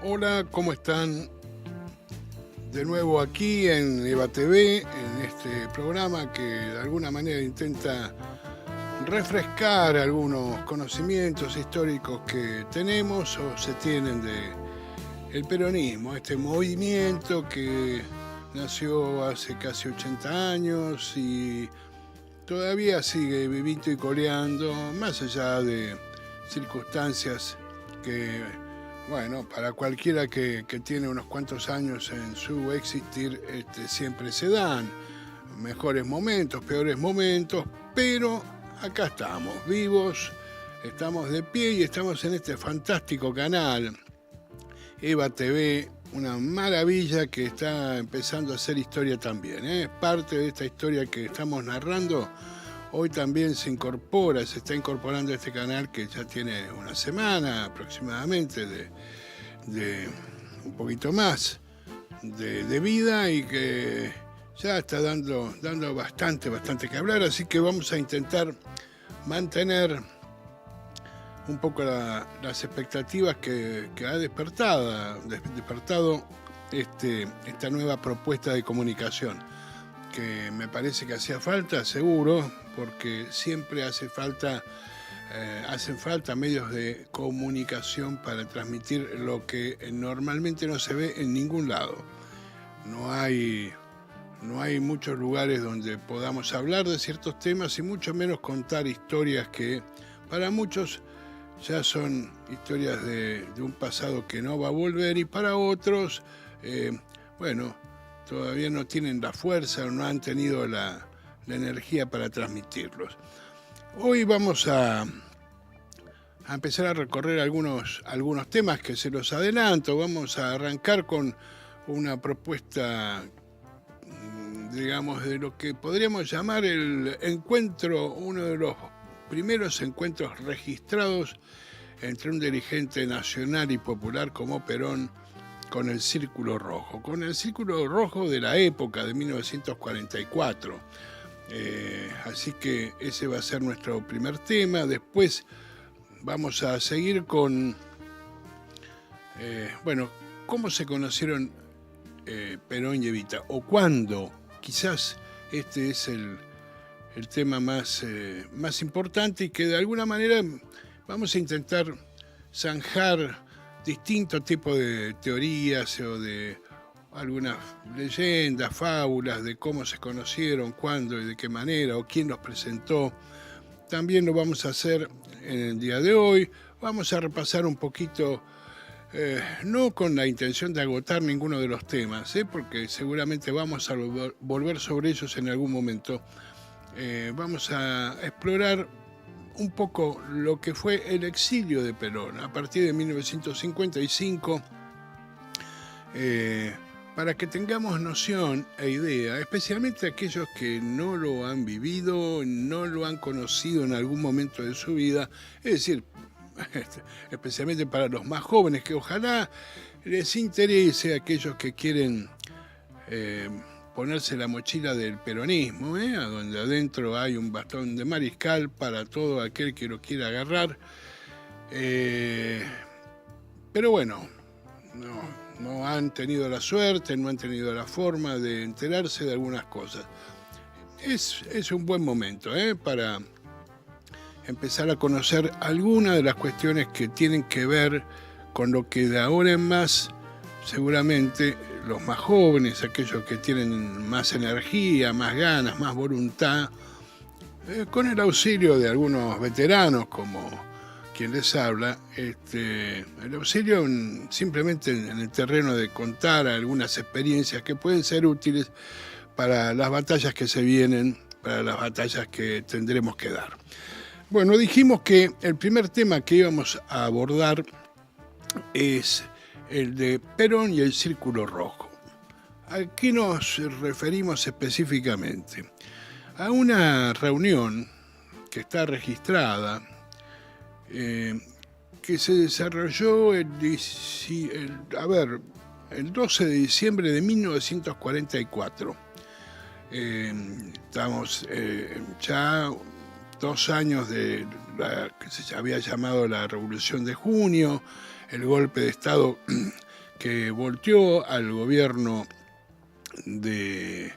Hola, ¿cómo están? De nuevo aquí en EVA TV, en este programa que de alguna manera intenta refrescar algunos conocimientos históricos que tenemos o se tienen de el peronismo, este movimiento que nació hace casi 80 años y todavía sigue vivito y coleando, más allá de circunstancias que, bueno, para cualquiera que tiene unos cuantos años en su existir, siempre se dan mejores momentos, peores momentos, pero acá estamos, vivos, estamos de pie y estamos en este fantástico canal, EVA TV, una maravilla que está empezando a hacer historia también. Es parte de esta historia que estamos narrando. Hoy también se está incorporando a este canal que ya tiene una semana aproximadamente de un poquito más de vida y que ya está dando bastante que hablar, así que vamos a intentar mantener un poco las expectativas que ha despertado esta nueva propuesta de comunicación, que me parece que hacía falta, seguro, porque siempre hacen falta medios de comunicación para transmitir lo que normalmente no se ve en ningún lado. No hay muchos lugares donde podamos hablar de ciertos temas y mucho menos contar historias que para muchos ya son historias de un pasado que no va a volver y para otros, todavía no tienen la fuerza o no han tenido la energía para transmitirlos. Hoy vamos a empezar a recorrer algunos temas que se los adelanto. Vamos a arrancar con una propuesta, digamos, de lo que podríamos llamar el encuentro, uno de los primeros encuentros registrados entre un dirigente nacional y popular como Perón con el Círculo Rojo de la época de 1944. Así que ese va a ser nuestro primer tema. Después vamos a seguir con, cómo se conocieron Perón y Evita, o cuándo. Quizás este es el tema más importante y que de alguna manera vamos a intentar zanjar distintos tipos de teorías o de algunas leyendas, fábulas de cómo se conocieron, cuándo y de qué manera o quién los presentó. También lo vamos a hacer en el día de hoy. Vamos a repasar un poquito, no con la intención de agotar ninguno de los temas, porque seguramente vamos a volver sobre ellos en algún momento. Vamos a explorar un poco lo que fue el exilio de Perón a partir de 1955, para que tengamos noción e idea, especialmente aquellos que no lo han vivido, no lo han conocido en algún momento de su vida, es decir, especialmente para los más jóvenes, que ojalá les interese a aquellos que quieren ponerse la mochila del peronismo, a donde adentro hay un bastón de mariscal para todo aquel que lo quiera agarrar. Pero bueno, no han tenido la suerte, no han tenido la forma de enterarse de algunas cosas. Es un buen momento para empezar a conocer algunas de las cuestiones que tienen que ver con lo que de ahora en más, seguramente los más jóvenes, aquellos que tienen más energía, más ganas, más voluntad, con el auxilio de algunos veteranos como quien les habla, el auxilio simplemente en el terreno de contar algunas experiencias que pueden ser útiles para las batallas que se vienen, para las batallas que tendremos que dar. Bueno, dijimos que el primer tema que íbamos a abordar es el de Perón y el Círculo Rojo. ¿A qué nos referimos específicamente? A una reunión que está registrada, que se desarrolló el 12 de diciembre de 1944. Estamos ya 2 años de la que se había llamado la Revolución de Junio, el golpe de Estado que volteó al gobierno en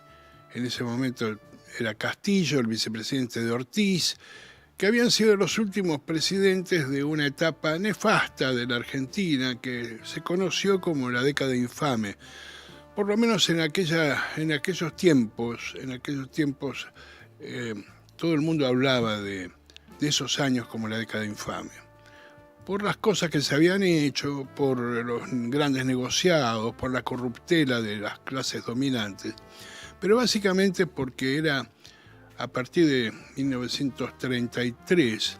ese momento era Castillo, el vicepresidente de Ortiz, que habían sido los últimos presidentes de una etapa nefasta de la Argentina que se conoció como la década infame. Por lo menos en aquellos tiempos, todo el mundo hablaba de esos años como la década infame. Por las cosas que se habían hecho, por los grandes negociados, por la corruptela de las clases dominantes, pero básicamente porque era a partir de 1933,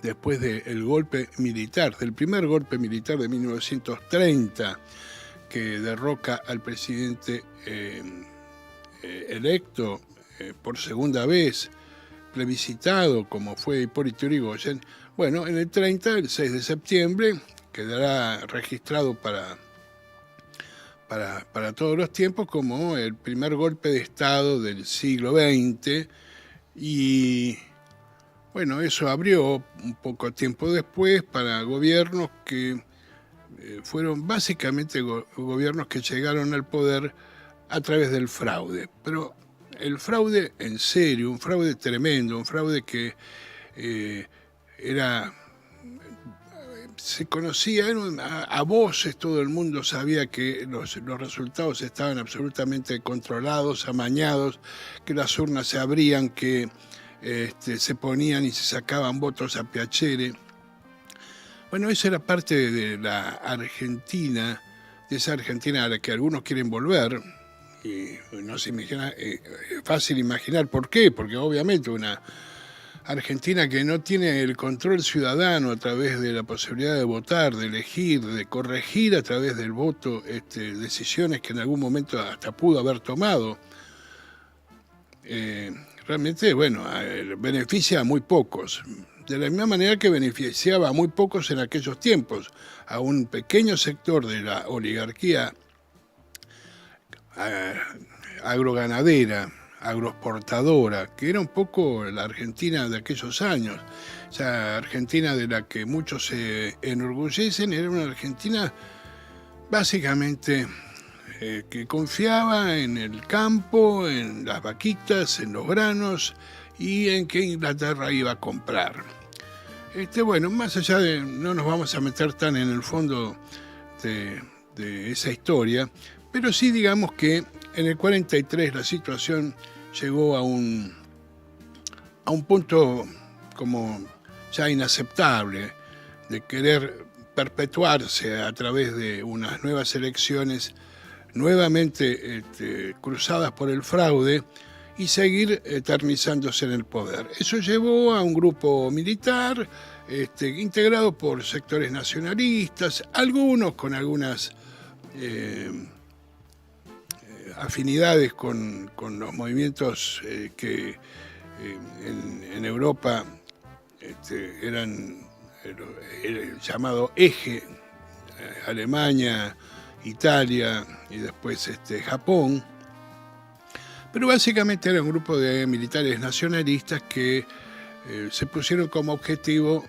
después del golpe militar, del primer golpe militar de 1930, que derroca al presidente electo por segunda vez, plebiscitado como fue Hipólito Yrigoyen. Bueno, en el 30, el 6 de septiembre, quedará registrado para todos los tiempos como el primer golpe de Estado del siglo XX, y bueno, eso abrió un poco tiempo después para gobiernos que fueron básicamente gobiernos que llegaron al poder a través del fraude, pero el fraude en serio, un fraude tremendo, un fraude que se conocía a voces, todo el mundo sabía que los resultados estaban absolutamente controlados, amañados, que las urnas se abrían, que se ponían y se sacaban votos a piacere. Bueno, eso era parte de la Argentina, de esa Argentina a la que algunos quieren volver, y no se imagina, fácil imaginar por qué, porque obviamente una Argentina que no tiene el control ciudadano a través de la posibilidad de votar, de elegir, de corregir a través del voto decisiones que en algún momento hasta pudo haber tomado, realmente, bueno, beneficia a muy pocos. De la misma manera que beneficiaba a muy pocos en aquellos tiempos, a un pequeño sector de la oligarquía agroganadera, agroexportadora, que era un poco la Argentina de aquellos años. Esa Argentina de la que muchos se enorgullecen era una Argentina básicamente que confiaba en el campo, en las vaquitas, en los granos y en que Inglaterra iba a comprar. Bueno, más allá de, no nos vamos a meter tan en el fondo de esa historia, pero sí digamos que en el 43 la situación llegó a un punto como ya inaceptable de querer perpetuarse a través de unas nuevas elecciones nuevamente cruzadas por el fraude y seguir eternizándose en el poder. Eso llevó a un grupo militar integrado por sectores nacionalistas, algunos con algunas afinidades con los movimientos que en Europa eran el llamado eje, Alemania, Italia y después Japón, pero básicamente era un grupo de militares nacionalistas que se pusieron como objetivo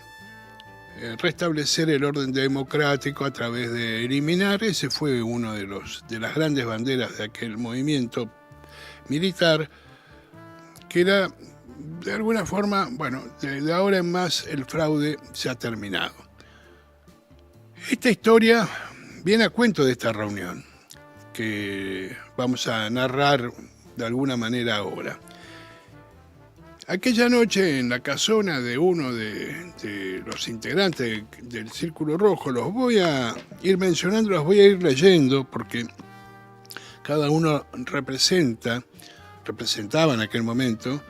restablecer el orden democrático a través de eliminar, ese fue uno de las grandes banderas de aquel movimiento militar, que era de alguna forma, bueno, de ahora en más el fraude se ha terminado. Esta historia viene a cuento de esta reunión que vamos a narrar de alguna manera ahora. Aquella noche en la casona de uno de los integrantes del Círculo Rojo, los voy a ir mencionando, los voy a ir leyendo porque cada uno representaba en aquel momento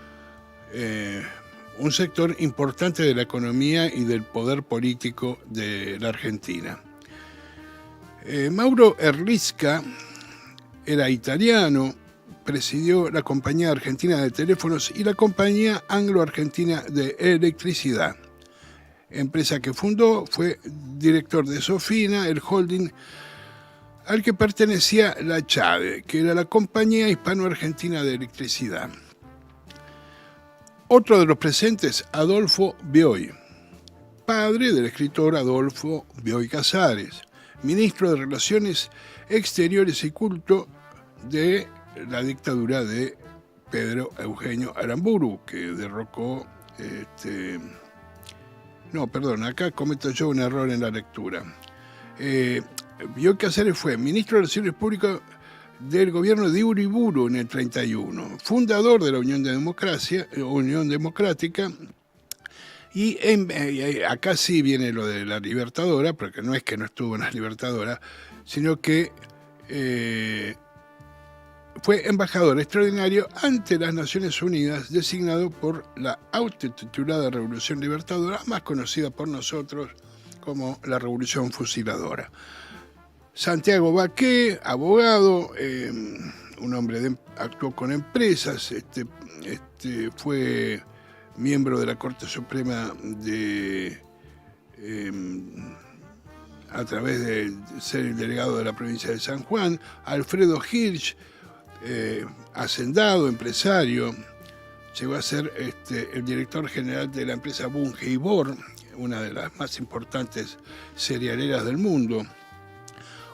un sector importante de la economía y del poder político de la Argentina. Mauro Erlicka era italiano, presidió la Compañía Argentina de Teléfonos y la Compañía Anglo-Argentina de Electricidad. Empresa que fundó, fue director de Sofina, el holding al que pertenecía la CHADE, que era la Compañía Hispano-Argentina de Electricidad. Otro de los presentes, Adolfo Bioy, padre del escritor Adolfo Bioy Casares, ministro de Relaciones Exteriores y Culto de la dictadura de Pedro Eugenio Aramburu, que derrocó... acá cometo yo un error en la lectura. Bioy Casares fue ministro de Relaciones Públicas del gobierno de Uriburu en el 31, fundador de la Unión Democrática, y acá sí viene lo de la Libertadora, porque no es que no estuvo en la Libertadora, sino que fue embajador extraordinario ante las Naciones Unidas, designado por la autotitulada Revolución Libertadora, más conocida por nosotros como la Revolución Fusiladora. Santiago Baqué, abogado, un hombre actuó con empresas, fue miembro de la Corte Suprema a través de ser el delegado de la provincia de San Juan. Alfredo Hirsch, hacendado, empresario, llegó a ser el director general de la empresa Bunge y Bor, una de las más importantes cerealeras del mundo.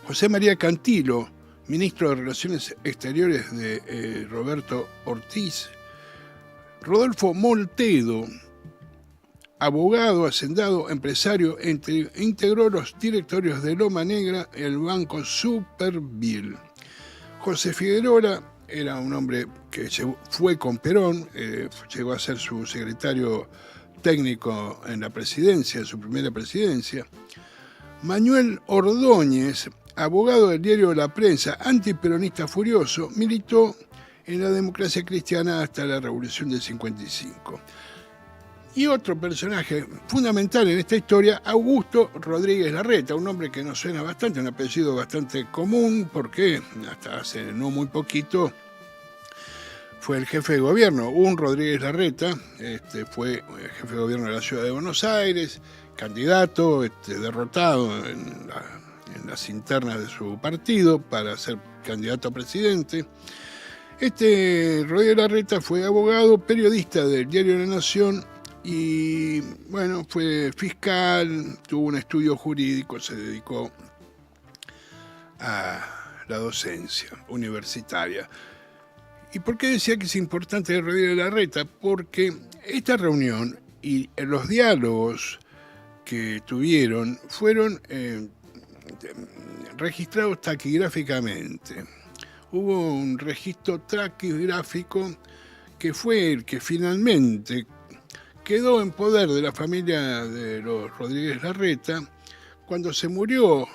José María Cantilo, ministro de Relaciones Exteriores de Roberto Ortiz. Rodolfo Moltedo, abogado, hacendado, empresario, integró los directorios de Loma Negra, el Banco Superville. José Figueroa era un hombre que fue con Perón, llegó a ser su secretario técnico en la presidencia, en su primera presidencia. Manuel Ordóñez, abogado del diario La Prensa, antiperonista furioso, militó en la Democracia Cristiana hasta la Revolución del 55. Y otro personaje fundamental en esta historia, Augusto Rodríguez Larreta, un nombre que nos suena bastante, un apellido bastante común, porque hasta hace no muy poquito fue el jefe de gobierno. Un Rodríguez Larreta fue el jefe de gobierno de la ciudad de Buenos Aires, candidato, derrotado en las internas de su partido para ser candidato a presidente. Rodríguez Larreta fue abogado, periodista del diario La Nación y, bueno, fue fiscal, tuvo un estudio jurídico, se dedicó a la docencia universitaria. ¿Y por qué decía que es importante Rodríguez Larreta? Porque esta reunión y los diálogos que tuvieron fueron registrados taquigráficamente. Hubo un registro taquigráfico que fue el que finalmente quedó en poder de la familia de los Rodríguez Larreta. Cuando se murió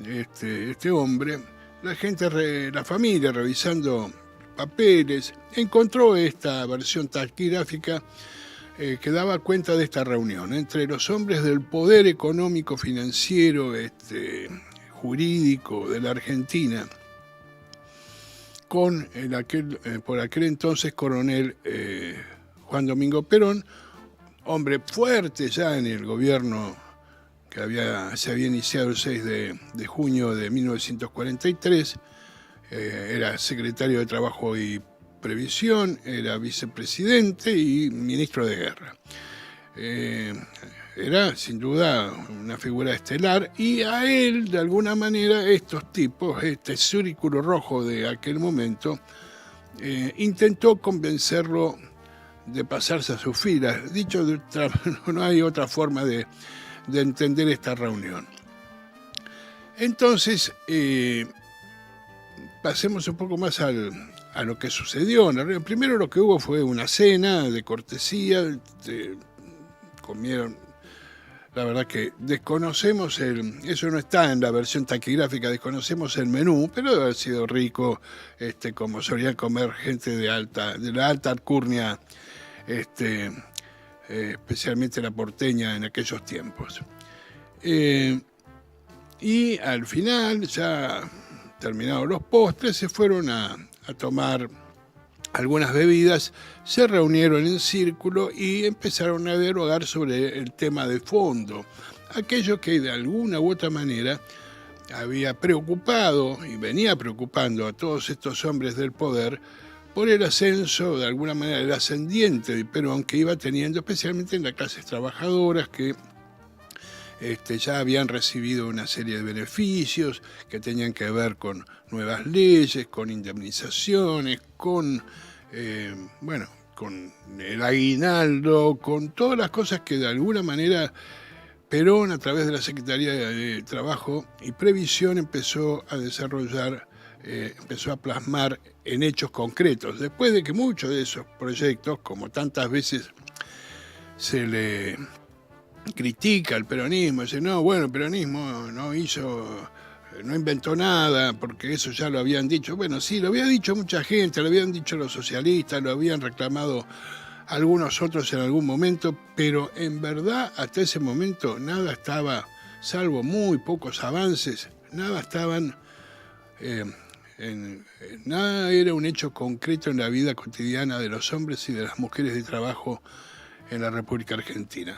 este hombre, la familia, revisando papeles, encontró esta versión taquigráfica que daba cuenta de esta reunión entre los hombres del poder económico, financiero, jurídico de la Argentina, con por aquel entonces coronel Juan Domingo Perón, hombre fuerte ya en el gobierno que se había iniciado el 6 de junio de 1943, era secretario de Trabajo y Previsión, era vicepresidente y ministro de Guerra. Era sin duda una figura estelar y a él, de alguna manera, estos tipos, este círculo rojo de aquel momento, intentó convencerlo de pasarse a sus filas. Dicho no hay otra forma de entender esta reunión. Entonces, pasemos un poco más a lo que sucedió. Primero lo que hubo fue una cena de cortesía, comieron. La verdad que desconocemos eso no está en la versión taquigráfica, desconocemos el menú, pero debe haber sido rico, como solían comer gente de la alta alcurnia, especialmente la porteña en aquellos tiempos. Y al final, ya terminados los postres, se fueron a tomar algunas bebidas, se reunieron en círculo y empezaron a dialogar sobre el tema de fondo, aquello que de alguna u otra manera había preocupado y venía preocupando a todos estos hombres del poder por el ascenso, de alguna manera, el ascendiente de Perón que iba teniendo, especialmente en las clases trabajadoras, que ya habían recibido una serie de beneficios que tenían que ver con nuevas leyes, con indemnizaciones, con, con el aguinaldo, con todas las cosas que de alguna manera Perón, a través de la Secretaría de Trabajo y Previsión, empezó a desarrollar, empezó a plasmar en hechos concretos. Después de que muchos de esos proyectos, como tantas veces se le critica al peronismo, dice, no, bueno, el peronismo no inventó nada, porque eso ya lo habían dicho. Bueno, sí, lo había dicho mucha gente, lo habían dicho los socialistas, lo habían reclamado algunos otros en algún momento, pero en verdad hasta ese momento nada estaba, salvo muy pocos avances, nada estaban, nada era un hecho concreto en la vida cotidiana de los hombres y de las mujeres de trabajo en la República Argentina.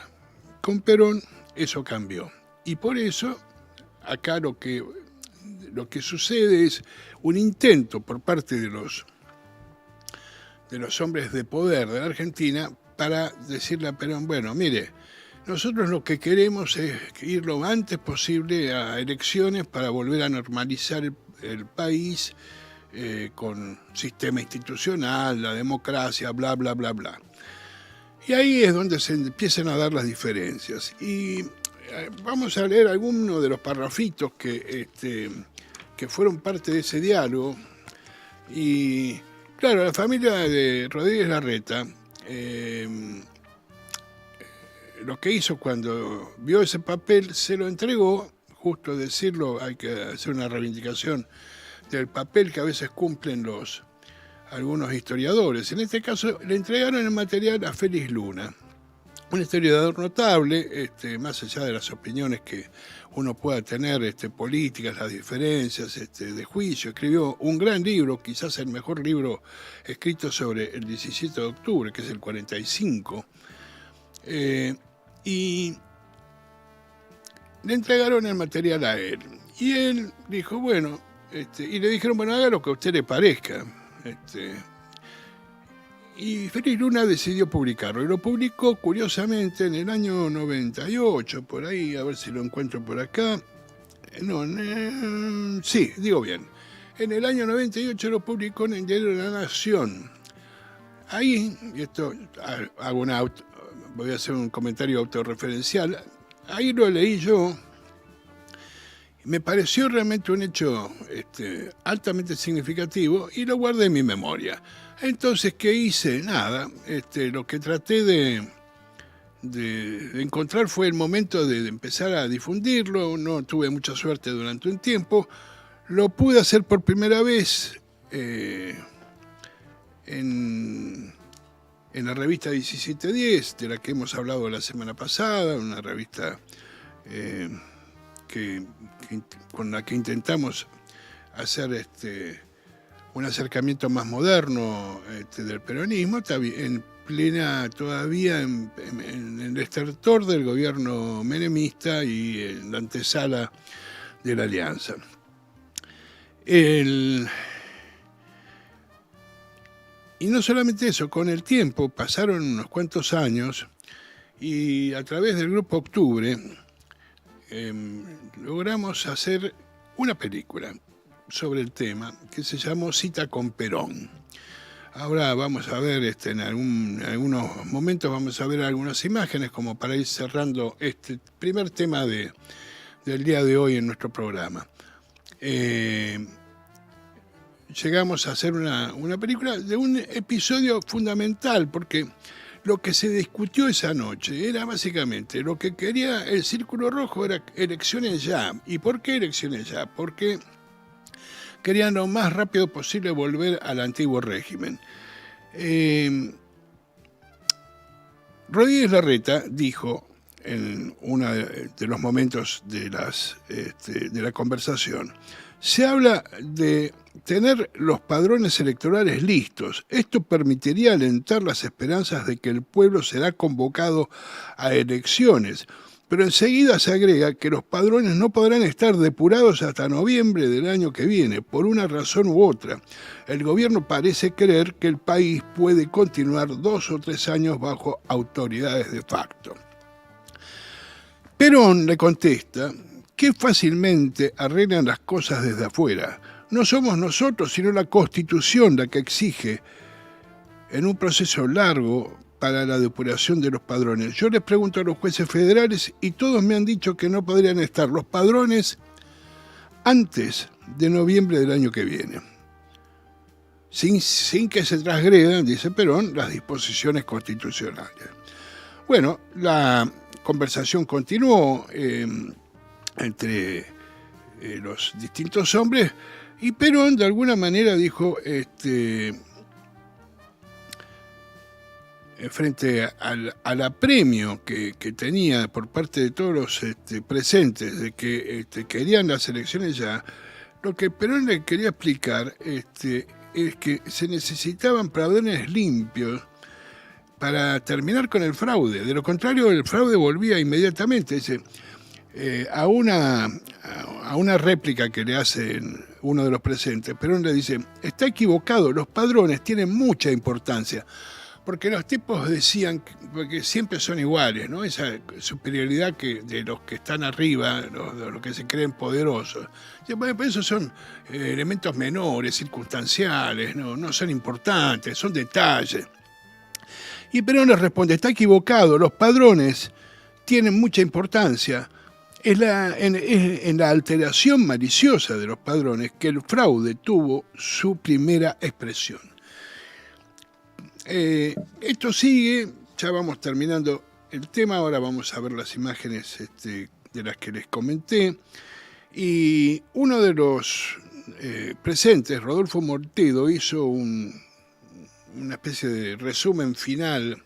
Con Perón eso cambió, y por eso acá lo que sucede es un intento por parte de los hombres de poder de la Argentina para decirle a Perón, bueno, mire, nosotros lo que queremos es ir lo antes posible a elecciones para volver a normalizar el país con sistema institucional, la democracia, bla, bla, bla, bla. Y ahí es donde se empiezan a dar las diferencias. Y vamos a leer algunos de los parrafitos que fueron parte de ese diálogo. Y claro, la familia de Rodríguez Larreta, lo que hizo cuando vio ese papel, se lo entregó, justo decirlo, hay que hacer una reivindicación del papel que a veces cumplen algunos historiadores. En este caso, le entregaron el material a Félix Luna, un historiador notable, más allá de las opiniones que uno pueda tener políticas, las diferencias de juicio. Escribió un gran libro, quizás el mejor libro escrito sobre el 17 de octubre, que es el 45. Y le entregaron el material a él. Y él dijo, bueno, y le dijeron, bueno, haga lo que a usted le parezca. Y Félix Luna decidió publicarlo, y lo publicó curiosamente en el año 98, por ahí, a ver si lo encuentro por acá. Sí, digo bien. En el año 98 lo publicó en el diario La Nación. Ahí, y esto voy a hacer un comentario autorreferencial, ahí lo leí yo. Me pareció realmente un hecho altamente significativo y lo guardé en mi memoria. Entonces, ¿qué hice? Nada. Lo que traté de encontrar fue el momento de empezar a difundirlo. No tuve mucha suerte durante un tiempo. Lo pude hacer por primera vez en la revista 1710, de la que hemos hablado la semana pasada, una revista con la que intentamos hacer un acercamiento más moderno del peronismo, en plena todavía en el estertor del gobierno menemista y en la antesala de la alianza. Y no solamente eso, con el tiempo pasaron unos cuantos años y a través del Grupo Octubre logramos hacer una película sobre el tema que se llamó Cita con Perón. Ahora vamos a ver, en algunos momentos vamos a ver algunas imágenes como para ir cerrando este primer tema del día de hoy en nuestro programa. Llegamos a hacer una película de un episodio fundamental, porque lo que se discutió esa noche era básicamente lo que quería el Círculo Rojo, era elecciones ya. ¿Y por qué elecciones ya? Porque querían lo más rápido posible volver al antiguo régimen. Rodríguez Larreta dijo en uno de los momentos de la conversación, se habla de tener los padrones electorales listos. Esto permitiría alentar las esperanzas de que el pueblo será convocado a elecciones. Pero enseguida se agrega que los padrones no podrán estar depurados hasta noviembre del año que viene, por una razón u otra. El gobierno parece creer que el país puede continuar 2 o 3 años bajo autoridades de facto. Perón le contesta que fácilmente arreglan las cosas desde afuera. No somos nosotros, sino la Constitución la que exige en un proceso largo para la depuración de los padrones. Yo les pregunto a los jueces federales y todos me han dicho que no podrían estar los padrones antes de noviembre del año que viene, sin que se transgredan, dice Perón, las disposiciones constitucionales. Bueno, la conversación continuó entre los distintos hombres y Perón de alguna manera dijo, frente al apremio que tenía por parte de todos los presentes de que querían las elecciones ya, lo que Perón le quería explicar es que se necesitaban padrones limpios para terminar con el fraude. De lo contrario, el fraude volvía inmediatamente. Dice, a una réplica que le hace uno de los presentes, Perón le dice, está equivocado, los padrones tienen mucha importancia. Porque los tipos decían que siempre son iguales, ¿no? Esa superioridad de los que están arriba, los que se creen poderosos. Esos son elementos menores, circunstanciales, no son importantes, son detalles. Y Perón les responde, está equivocado, los padrones tienen mucha importancia. Es en la alteración maliciosa de los padrones que el fraude tuvo su primera expresión. Esto sigue, ya vamos terminando el tema, ahora vamos a ver las imágenes de las que les comenté. Y uno de los presentes, Rodolfo Mortedo, hizo una especie de resumen final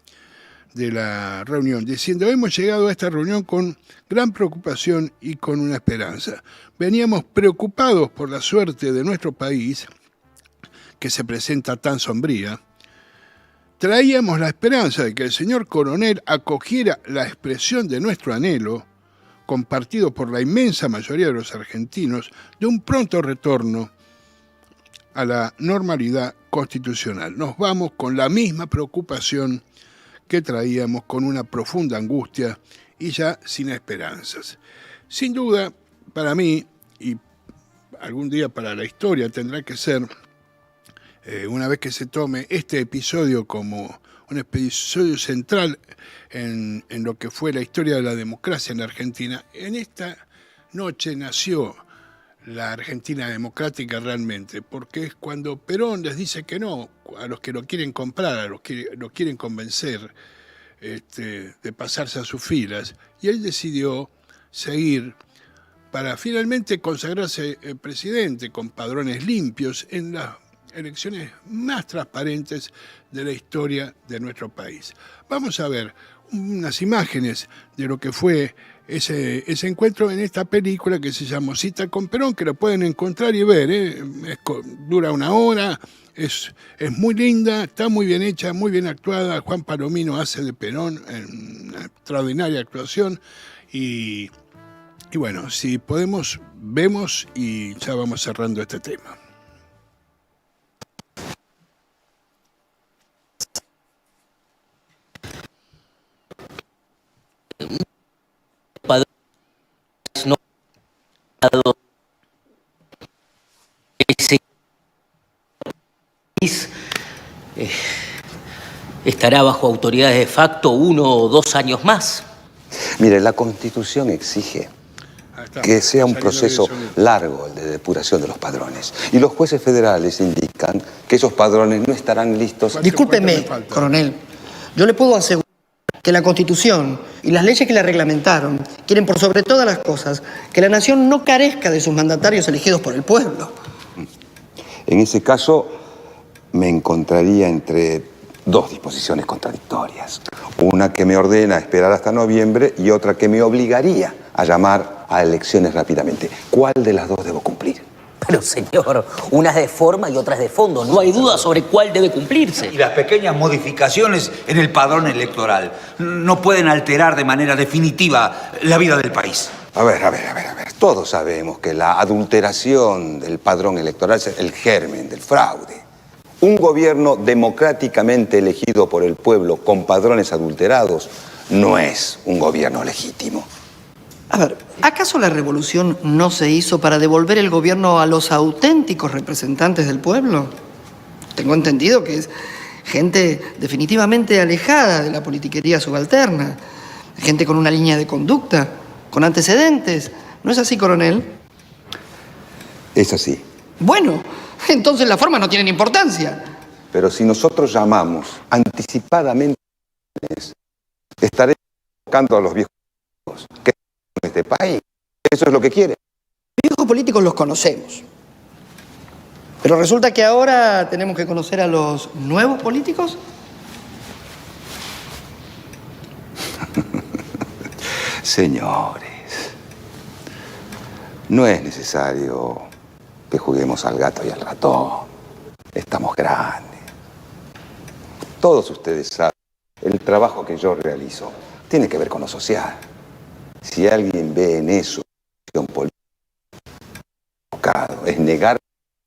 de la reunión, diciendo, hemos llegado a esta reunión con gran preocupación y con una esperanza. Veníamos preocupados por la suerte de nuestro país, que se presenta tan sombría. Traíamos la esperanza de que el señor coronel acogiera la expresión de nuestro anhelo, compartido por la inmensa mayoría de los argentinos, de un pronto retorno a la normalidad constitucional. Nos vamos con la misma preocupación que traíamos, con una profunda angustia y ya sin esperanzas. Sin duda, para mí, y algún día para la historia tendrá que ser, una vez que se tome este episodio como un episodio central en lo que fue la historia de la democracia en la Argentina, en esta noche nació la Argentina democrática realmente, porque es cuando Perón les dice que no a los que lo quieren comprar, a los que lo quieren convencer de pasarse a sus filas, y él decidió seguir para finalmente consagrarse presidente con padrones limpios en las elecciones más transparentes de la historia de nuestro país. Vamos a ver unas imágenes de lo que fue ese encuentro en esta película que se llama Cita con Perón, que lo pueden encontrar y ver, dura 1 hora, es muy linda, está muy bien hecha, muy bien actuada. Juan Palomino hace de Perón en una extraordinaria actuación y bueno, si podemos, vemos y ya vamos cerrando este tema. Ese país estará bajo autoridades de facto 1 o 2 años más. Mire, la Constitución exige que sea un proceso largo el de depuración de los padrones. Y los jueces federales indican que esos padrones no estarán listos. Discúlpeme, coronel. Yo le puedo asegurar que la Constitución y las leyes que la reglamentaron quieren por sobre todas las cosas que la nación no carezca de sus mandatarios elegidos por el pueblo. En ese caso, me encontraría entre 2 disposiciones contradictorias. Una que me ordena esperar hasta noviembre y otra que me obligaría a llamar a elecciones rápidamente. ¿Cuál de las 2 debo cumplir? Pero señor, unas de forma y otras de fondo. No hay duda sobre cuál debe cumplirse. Y las pequeñas modificaciones en el padrón electoral no pueden alterar de manera definitiva la vida del país. A ver. Todos sabemos que la adulteración del padrón electoral es el germen del fraude. Un gobierno democráticamente elegido por el pueblo con padrones adulterados no es un gobierno legítimo. A ver, ¿acaso la revolución no se hizo para devolver el gobierno a los auténticos representantes del pueblo? Tengo entendido que es gente definitivamente alejada de la politiquería subalterna, gente con una línea de conducta, con antecedentes. ¿No es así, coronel? Es así. Bueno, entonces la forma no tiene importancia. Pero si nosotros llamamos anticipadamente, estaremos buscando a los viejos que en este país. Eso es lo que quiere. Viejos políticos los conocemos. Pero resulta que ahora tenemos que conocer a los nuevos políticos. Señores, no es necesario que juguemos al gato y al ratón. Estamos grandes. Todos ustedes saben, el trabajo que yo realizo tiene que ver con lo social. Si alguien ve en eso un político es negar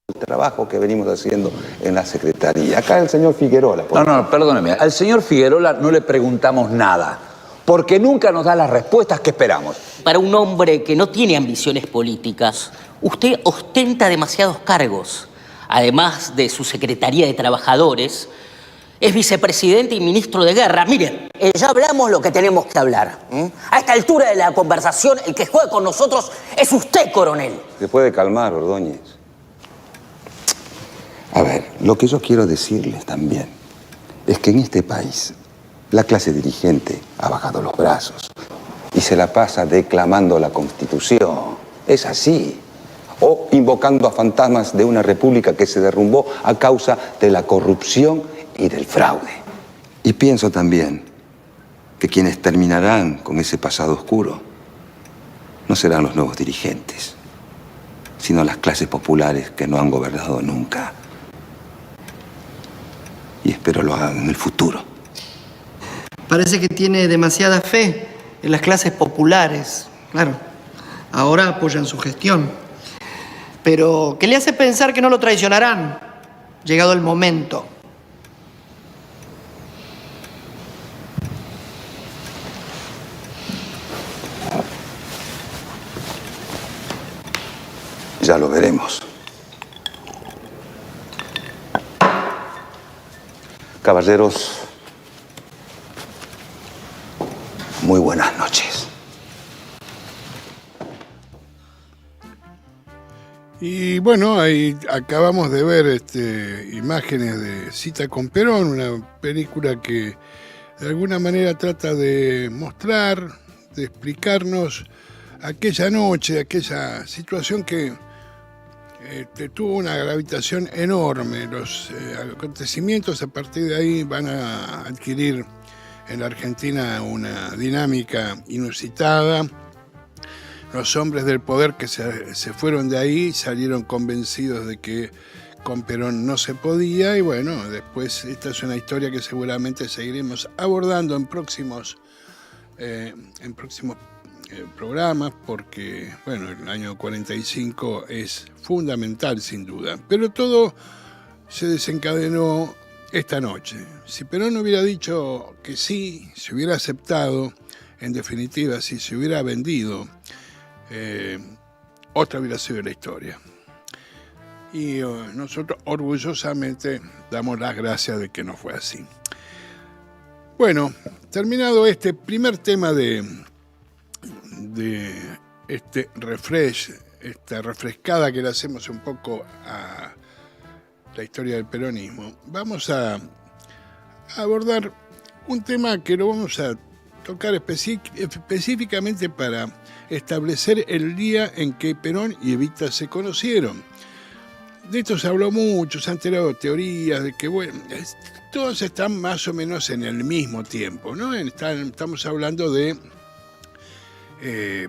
el trabajo que venimos haciendo en la Secretaría. Acá el señor Figuerola. No, perdóneme. Al señor Figuerola no le preguntamos nada, porque nunca nos da las respuestas que esperamos. Para un hombre que no tiene ambiciones políticas, usted ostenta demasiados cargos. Además de su Secretaría de Trabajadores, es vicepresidente y ministro de Guerra. Mire, ya hablamos lo que tenemos que hablar. A esta altura de la conversación, el que juega con nosotros es usted, coronel. Se puede calmar, Ordóñez. A ver, lo que yo quiero decirles también es que en este país la clase dirigente ha bajado los brazos y se la pasa declamando la Constitución. Es así. O invocando a fantasmas de una república que se derrumbó a causa de la corrupción y del fraude. Y pienso también que quienes terminarán con ese pasado oscuro no serán los nuevos dirigentes, sino las clases populares que no han gobernado nunca. Y espero lo hagan en el futuro. Parece que tiene demasiada fe en las clases populares. Claro, ahora apoyan su gestión. Pero, ¿qué le hace pensar que no lo traicionarán, llegado el momento? Ya lo veremos. Caballeros, muy buenas noches. Y bueno, ahí acabamos de ver imágenes de Cita con Perón, una película que de alguna manera trata de mostrar, de explicarnos aquella noche, aquella situación que tuvo una gravitación enorme. Los acontecimientos a partir de ahí van a adquirir en la Argentina una dinámica inusitada. Los hombres del poder que se fueron de ahí salieron convencidos de que con Perón no se podía, y bueno, después esta es una historia que seguramente seguiremos abordando en próximos programas, porque bueno, el año 45 es fundamental sin duda, pero todo se desencadenó esta noche. Si Perón hubiera dicho que sí, se hubiera aceptado, en definitiva, si se hubiera vendido, otra hubiera sido la historia. Y nosotros orgullosamente damos las gracias de que no fue así. Bueno, terminado este primer tema de este refresh, esta refrescada que le hacemos un poco a la historia del peronismo, vamos a abordar un tema que lo vamos a tocar específicamente para establecer el día en que Perón y Evita se conocieron. De esto se habló mucho, se han tirado teorías de que, bueno, todos están más o menos en el mismo tiempo, ¿no? Estamos hablando de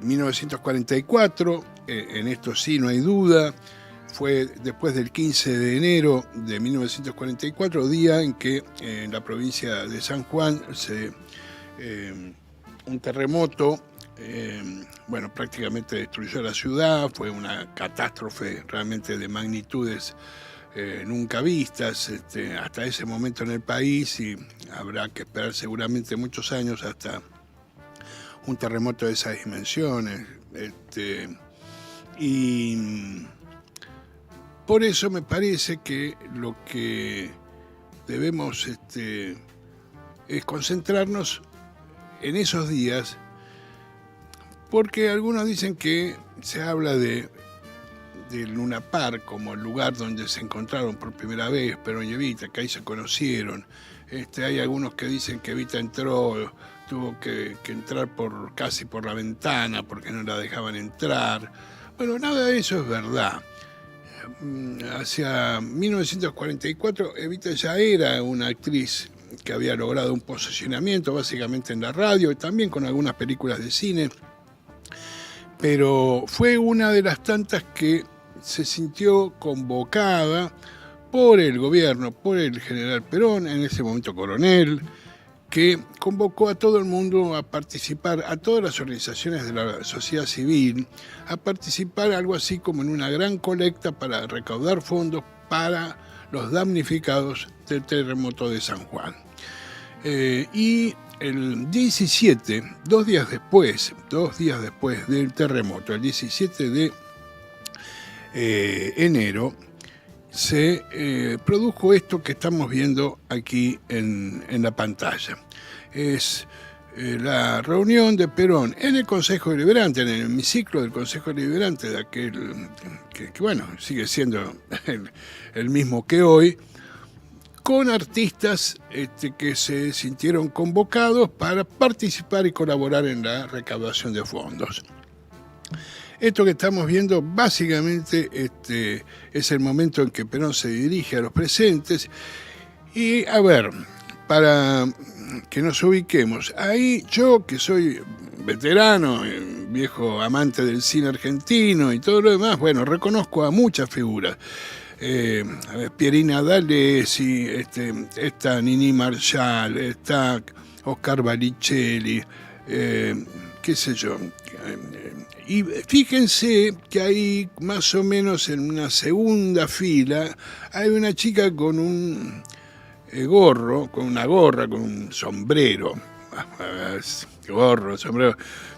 1944, en esto sí no hay duda, fue después del 15 de enero de 1944, día en que en la provincia de San Juan un terremoto prácticamente destruyó la ciudad. Fue una catástrofe realmente de magnitudes nunca vistas hasta ese momento en el país, y habrá que esperar seguramente muchos años hasta un terremoto de esas dimensiones. Y por eso me parece que lo que debemos es concentrarnos en esos días, porque algunos dicen que se habla del Luna Park como el lugar donde se encontraron por primera vez Perón y Evita, que ahí se conocieron. Hay algunos que dicen que Evita tuvo que entrar casi por la ventana porque no la dejaban entrar. Bueno, nada de eso es verdad. Hacia 1944 Evita ya era una actriz que había logrado un posicionamiento básicamente en la radio y también con algunas películas de cine, pero fue una de las tantas que se sintió convocada por el gobierno, por el general Perón, en ese momento coronel, que convocó a todo el mundo a participar, a todas las organizaciones de la sociedad civil, a participar algo así como en una gran colecta para recaudar fondos para los damnificados del terremoto de San Juan. Y el 17, dos días después del terremoto, el 17 de enero, se produjo esto que estamos viendo aquí en la pantalla. Es la reunión de Perón en el Consejo Deliberante, en el hemiciclo del Consejo Deliberante, de aquel que bueno, sigue siendo el mismo que hoy, con artistas que se sintieron convocados para participar y colaborar en la recaudación de fondos. Esto que estamos viendo básicamente es el momento en que Perón se dirige a los presentes. Y a ver, para que nos ubiquemos, ahí yo que soy veterano, viejo amante del cine argentino y todo lo demás, bueno, reconozco a muchas figuras. Pierina D'Alessi, está Nini Marshall, está Oscar Balicelli, qué sé yo. Y fíjense que ahí, más o menos en una segunda fila, hay una chica con un gorro, con una gorra, con un sombrero. Gorro, sombrero.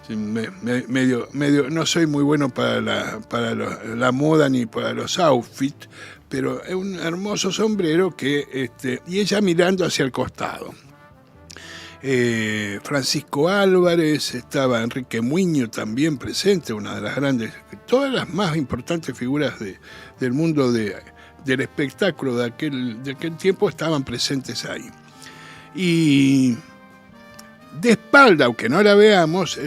Medio, no soy muy bueno para la moda ni para los outfits, pero es un hermoso sombrero y ella mirando hacia el costado. Francisco Álvarez, estaba Enrique Muiño también presente, una de las grandes, todas las más importantes figuras del mundo del espectáculo de aquel tiempo estaban presentes ahí. Y de espalda, aunque no la veamos,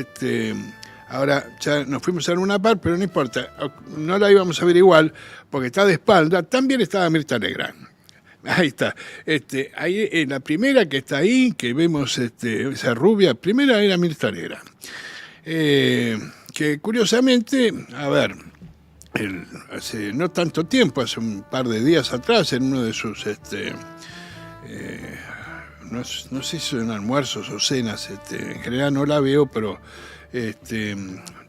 ahora ya nos fuimos a Luna Park, pero no importa, no la íbamos a ver igual, porque está de espalda, también estaba Mirta Legrand. Ahí está. Ahí, la primera que está ahí, que vemos esa rubia, primera era Mirta Legrand. Que curiosamente, a ver, hace no tanto tiempo, hace un par de días atrás, en uno de sus, no sé si son almuerzos o cenas, en general no la veo, pero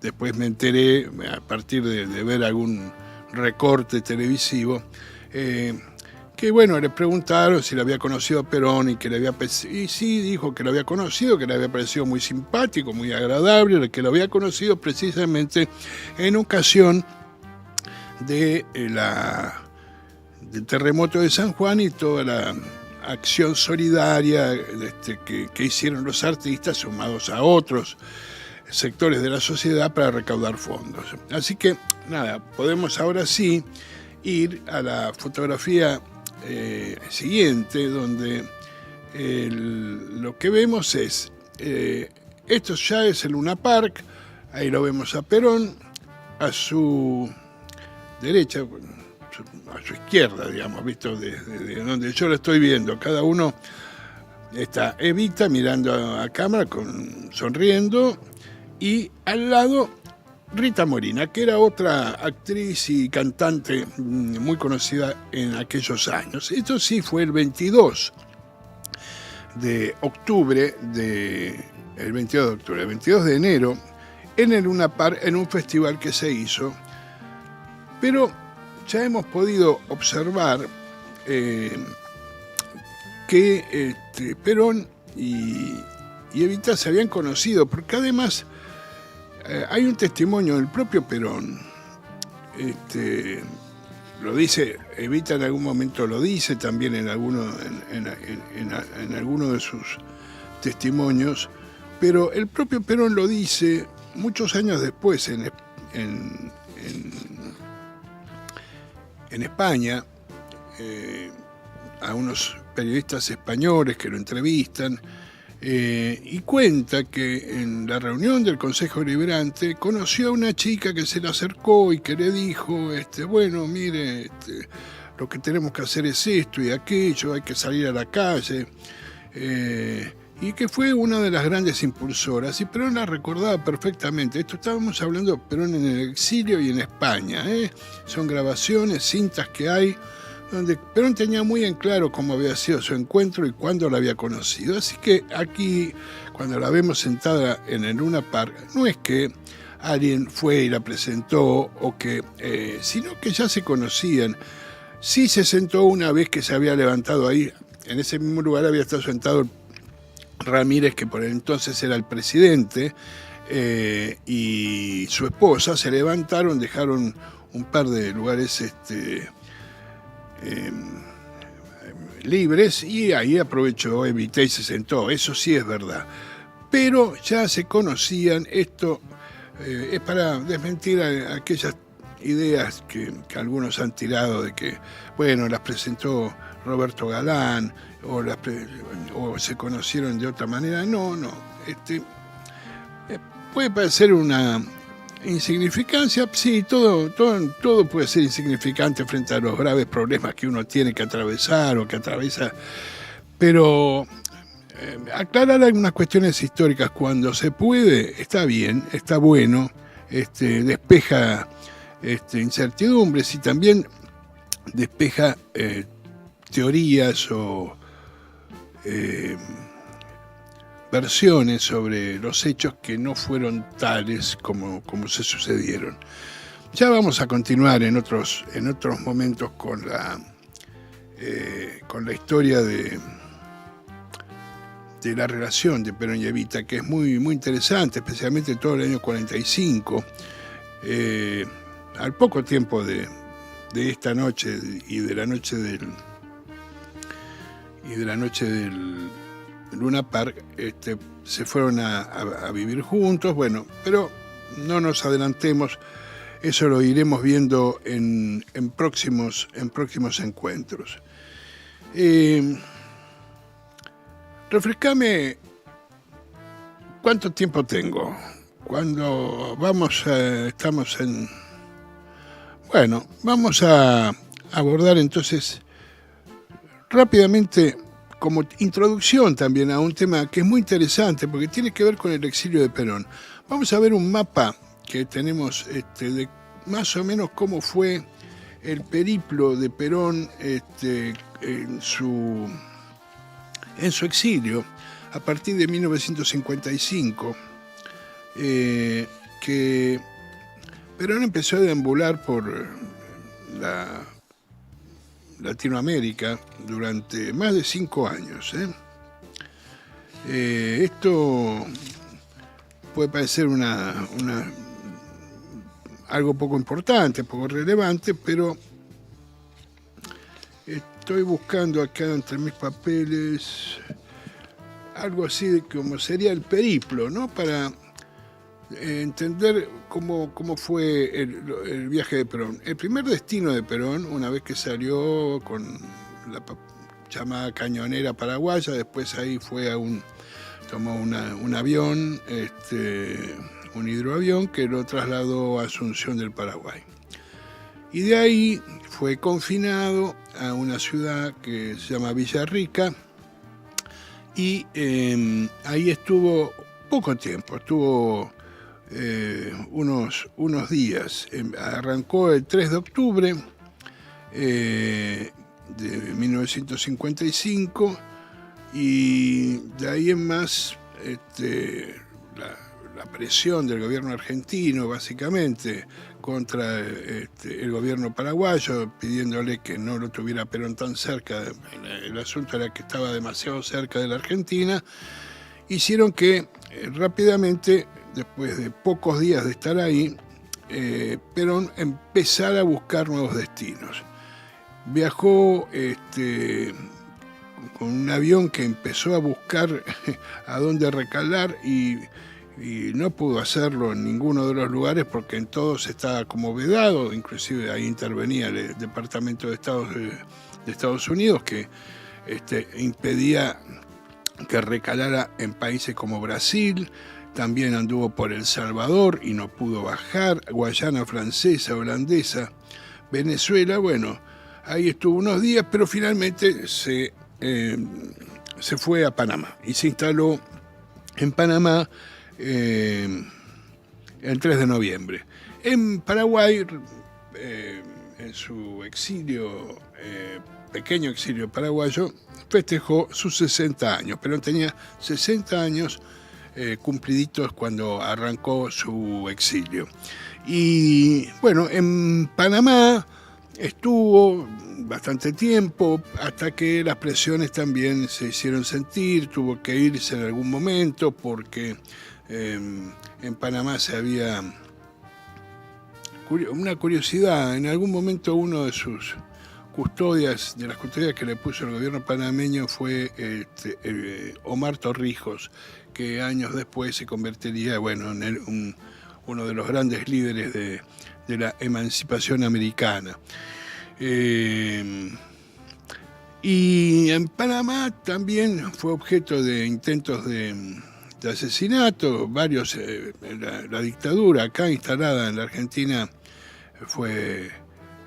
después me enteré, a partir de ver algún recorte televisivo, que bueno, le preguntaron si le había conocido a Perón y que le había y sí, dijo que lo había conocido, que le había parecido muy simpático, muy agradable, que lo había conocido precisamente en ocasión del terremoto de San Juan y toda la acción solidaria que hicieron los artistas sumados a otros sectores de la sociedad para recaudar fondos. Así que nada, podemos ahora sí ir a la fotografía siguiente, donde lo que vemos es, esto ya es el Luna Park, ahí lo vemos a Perón, a su derecha, a su izquierda, digamos, visto de donde yo lo estoy viendo, cada uno está Evita mirando a cámara, sonriendo, y al lado Rita Morena, que era otra actriz y cantante muy conocida en aquellos años. Esto sí fue el 22 de octubre, el 22 de enero, en el Luna Park, en un festival que se hizo. Pero ya hemos podido observar que Perón y Evita se habían conocido, porque además hay un testimonio del propio Perón, lo dice, Evita en algún momento lo dice también en alguno de sus testimonios, pero el propio Perón lo dice muchos años después en España, a unos periodistas españoles que lo entrevistan, y cuenta que en la reunión del Consejo Deliberante conoció a una chica que se le acercó y que le dijo, bueno, mire, lo que tenemos que hacer es esto y aquello, hay que salir a la calle, y que fue una de las grandes impulsoras, y Perón la recordaba perfectamente. Esto estábamos hablando de Perón en el exilio y en España, son grabaciones, cintas que hay, donde Perón tenía muy en claro cómo había sido su encuentro y cuándo la había conocido. Así que aquí, cuando la vemos sentada en el Luna Park, no es que alguien fue y la presentó, o que, sino que ya se conocían. Sí se sentó una vez que se había levantado ahí, en ese mismo lugar había estado sentado Ramírez, que por entonces era el presidente, y su esposa, se levantaron, dejaron un par de lugares libres, y ahí aprovechó Evita y se sentó. Eso sí es verdad, pero ya se conocían. Esto es para desmentir aquellas ideas que algunos han tirado de que, bueno, las presentó Roberto Galán o se conocieron de otra manera. No, puede parecer una insignificancia, sí, todo puede ser insignificante frente a los graves problemas que uno tiene que atravesar o que atraviesa, pero aclarar algunas cuestiones históricas cuando se puede, está bien, está bueno, despeja incertidumbres y también despeja teorías o versiones sobre los hechos que no fueron tales como se sucedieron. Ya vamos a continuar en otros momentos con la historia de la relación de Perón y Evita, que es muy, muy interesante, especialmente todo el año 45, al poco tiempo de esta noche y de la noche del Luna Park, se fueron a vivir juntos. Bueno, pero no nos adelantemos, eso lo iremos viendo en próximos encuentros. Refrescame, ¿cuánto tiempo tengo? Cuando estamos en... Bueno, vamos a abordar entonces rápidamente, como introducción también a un tema que es muy interesante porque tiene que ver con el exilio de Perón. Vamos a ver un mapa que tenemos de más o menos cómo fue el periplo de Perón en su exilio a partir de 1955, que Perón empezó a deambular por Latinoamérica durante más de 5 años. Esto puede parecer algo poco importante, poco relevante, pero estoy buscando acá entre mis papeles algo así de como sería el periplo, ¿no? Para entender cómo fue el viaje de Perón. El primer destino de Perón, una vez que salió con la llamada Cañonera Paraguaya, después ahí tomó un avión, un hidroavión que lo trasladó a Asunción del Paraguay. Y de ahí fue confinado a una ciudad que se llama Villarrica, y ahí estuvo poco tiempo, estuvo unos días. Arrancó el 3 de octubre de 1955, y de ahí en más la presión del gobierno argentino, básicamente, contra el gobierno paraguayo, pidiéndole que no lo tuviera Perón tan cerca. El asunto era que estaba demasiado cerca de la Argentina. Hicieron que rápidamente después de pocos días de estar ahí, Perón empezar a buscar nuevos destinos. Viajó con un avión que empezó a buscar a dónde recalar y no pudo hacerlo en ninguno de los lugares porque en todos estaba como vedado, inclusive ahí intervenía el Departamento de Estados Unidos que impedía que recalara en países como Brasil. También anduvo por El Salvador y no pudo bajar, Guayana Francesa, Holandesa, Venezuela. Bueno, ahí estuvo unos días, pero finalmente se fue a Panamá y se instaló en Panamá el 3 de noviembre. En Paraguay, en su exilio, pequeño exilio paraguayo, festejó sus 60 años. Perón tenía 60 años cumpliditos cuando arrancó su exilio. Y bueno, en Panamá estuvo bastante tiempo hasta que las presiones también se hicieron sentir, tuvo que irse en algún momento porque en Panamá se había una curiosidad. En algún momento uno de sus custodias, de las custodias que le puso el gobierno panameño fue Omar Torrijos, que años después se convertiría en uno de los grandes líderes de la emancipación americana. Y en Panamá también fue objeto de intentos de asesinato, varios. La dictadura acá instalada en la Argentina fue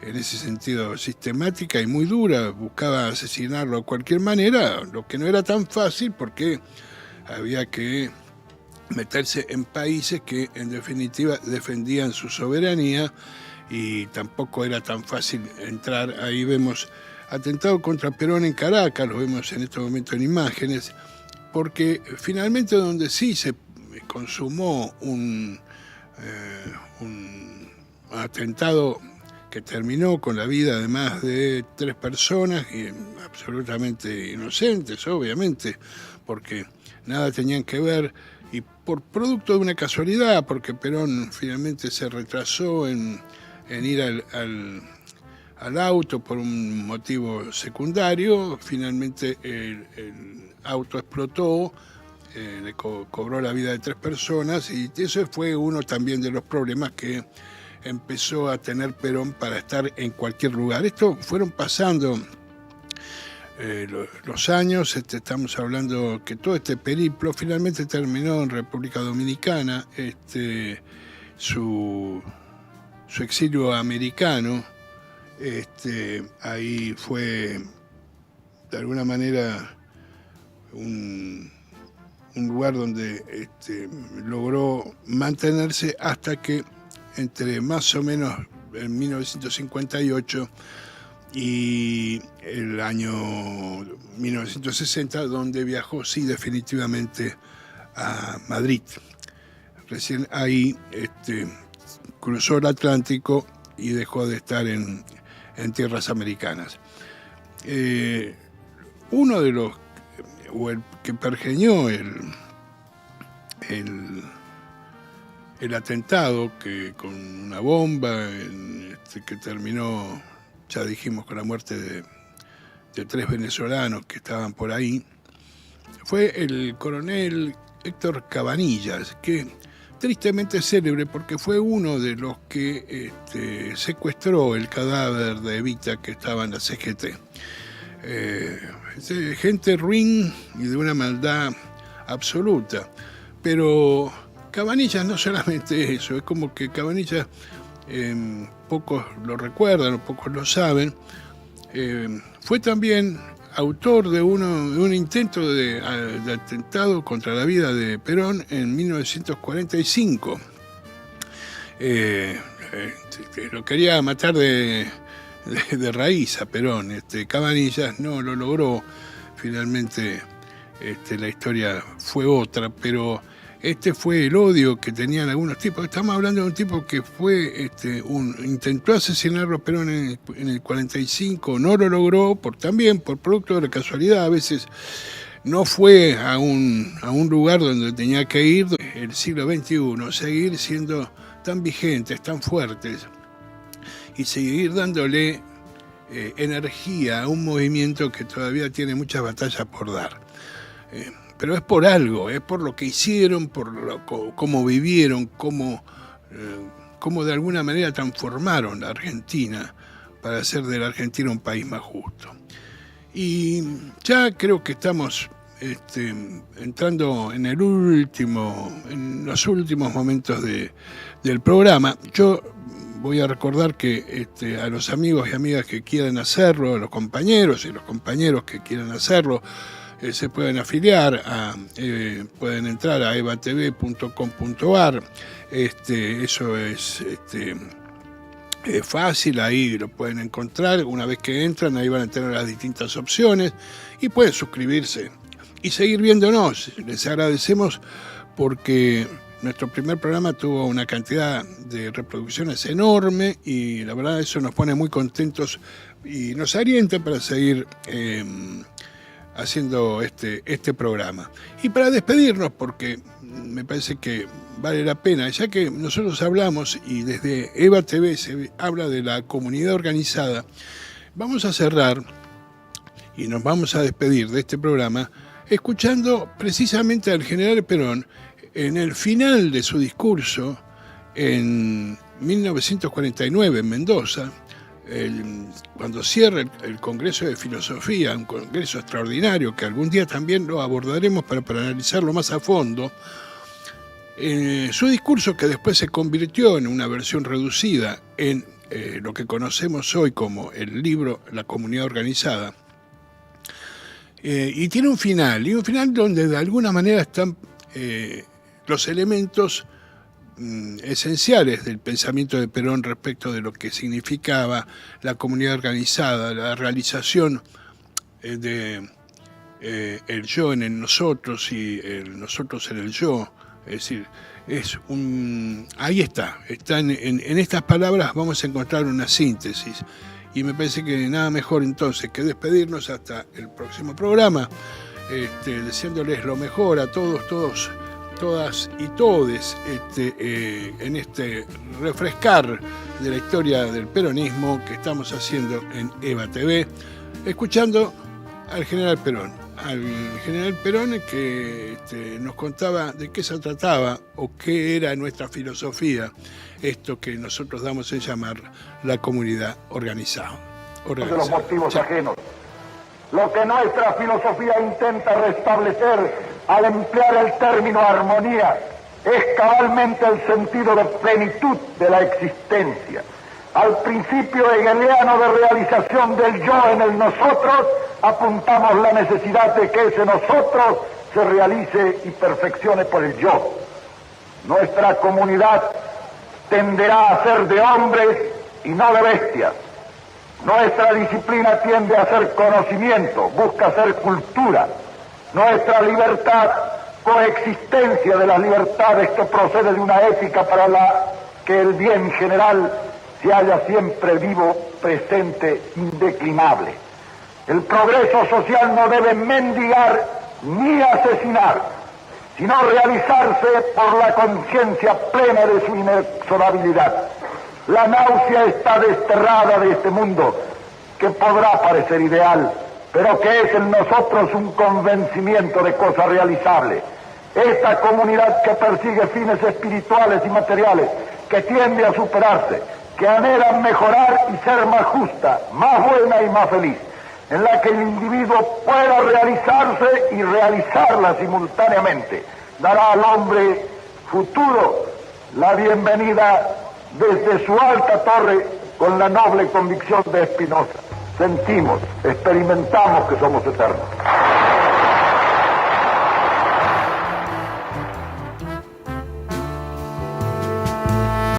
en ese sentido sistemática y muy dura, buscaba asesinarlo de cualquier manera, lo que no era tan fácil porque había que meterse en países que en definitiva defendían su soberanía y tampoco era tan fácil entrar. Ahí vemos atentado contra Perón en Caracas, lo vemos en este momento en imágenes, porque finalmente donde sí se consumó un atentado que terminó con la vida de más de 3 personas, y absolutamente inocentes, obviamente, porque nada tenían que ver, y por producto de una casualidad, porque Perón finalmente se retrasó en ir al auto por un motivo secundario. Finalmente el auto explotó, le cobró la vida de 3 personas, y eso fue uno también de los problemas que empezó a tener Perón para estar en cualquier lugar. Esto fueron pasando los años, estamos hablando que todo este periplo finalmente terminó en República Dominicana, su exilio americano. Ahí fue de alguna manera un lugar donde logró mantenerse hasta que entre más o menos en 1958 y el año 1960, donde viajó sí definitivamente a Madrid. Recién ahí cruzó el Atlántico y dejó de estar en tierras americanas. Uno de los, o el que pergeñó el atentado, que con una bomba que terminó, ya dijimos, con la muerte de 3 venezolanos que estaban por ahí, fue el coronel Héctor Cabanillas, que tristemente célebre porque fue uno de los que secuestró el cadáver de Evita, que estaba en la CGT. Gente ruin y de una maldad absoluta. Pero Cabanillas no solamente eso, es como que Cabanillas, pocos lo recuerdan, pocos lo saben, fue también autor de un intento de atentado contra la vida de Perón en 1945. Lo quería matar de raíz a Perón. Cabanillas no lo logró. Finalmente la historia fue otra, pero fue el odio que tenían algunos tipos. Estamos hablando de un tipo que fue intentó asesinarlo a Perón en el 45, no lo logró, también por producto de la casualidad. A veces no fue a un lugar donde tenía que ir. El siglo XXI, seguir siendo tan vigentes, tan fuertes y seguir dándole energía a un movimiento que todavía tiene muchas batallas por dar. Pero es por algo, es por lo que hicieron, por cómo vivieron, cómo de alguna manera transformaron la Argentina para hacer de la Argentina un país más justo. Y ya creo que estamos entrando en los últimos momentos del programa. Yo voy a recordar que a los amigos y amigas que quieran hacerlo, a los compañeros y los compañeros que quieran hacerlo, se pueden afiliar, pueden entrar a evatv.com.ar. Eso es fácil, ahí lo pueden encontrar. Una vez que entran, ahí van a tener las distintas opciones y pueden suscribirse y seguir viéndonos. Les agradecemos porque nuestro primer programa tuvo una cantidad de reproducciones enorme y la verdad eso nos pone muy contentos y nos alienta para seguir haciendo este programa. Y para despedirnos, porque me parece que vale la pena, ya que nosotros hablamos y desde Eva TV se habla de la comunidad organizada, vamos a cerrar y nos vamos a despedir de este programa escuchando precisamente al general Perón en el final de su discurso en 1949 en Mendoza, cuando cierra el Congreso de Filosofía, un congreso extraordinario que algún día también lo abordaremos para analizarlo más a fondo. Su discurso, que después se convirtió en una versión reducida en lo que conocemos hoy como el libro La Comunidad Organizada, y tiene un final donde de alguna manera están los elementos esenciales del pensamiento de Perón respecto de lo que significaba la comunidad organizada, la realización de el yo en el nosotros y el nosotros en el yo. Es decir, ahí está en estas palabras vamos a encontrar una síntesis y me parece que nada mejor entonces que despedirnos hasta el próximo programa, deseándoles lo mejor a todos, todas y todes en este refrescar de la historia del peronismo que estamos haciendo en Eva TV, escuchando al general Perón. Al general Perón que nos contaba de qué se trataba o qué era nuestra filosofía, esto que nosotros damos en llamar la comunidad organizada. De los motivos ajenos. Lo que nuestra filosofía intenta restablecer al emplear el término armonía es cabalmente el sentido de plenitud de la existencia. Al principio hegeliano de realización del yo en el nosotros, apuntamos la necesidad de que ese nosotros se realice y perfeccione por el yo. Nuestra comunidad tenderá a ser de hombres y no de bestias. Nuestra disciplina tiende a ser conocimiento, busca ser cultura. Nuestra libertad, coexistencia de las libertades que procede de una ética para la que el bien general se halla siempre vivo, presente, indeclinable. El progreso social no debe mendigar ni asesinar, sino realizarse por la conciencia plena de su inexorabilidad. La náusea está desterrada de este mundo, que podrá parecer ideal, pero que es en nosotros un convencimiento de cosa realizable. Esta comunidad que persigue fines espirituales y materiales, que tiende a superarse, que anhela mejorar y ser más justa, más buena y más feliz, en la que el individuo pueda realizarse y realizarla simultáneamente, dará al hombre futuro la bienvenida desde su alta torre con la noble convicción de Spinoza. Sentimos, experimentamos que somos eternos.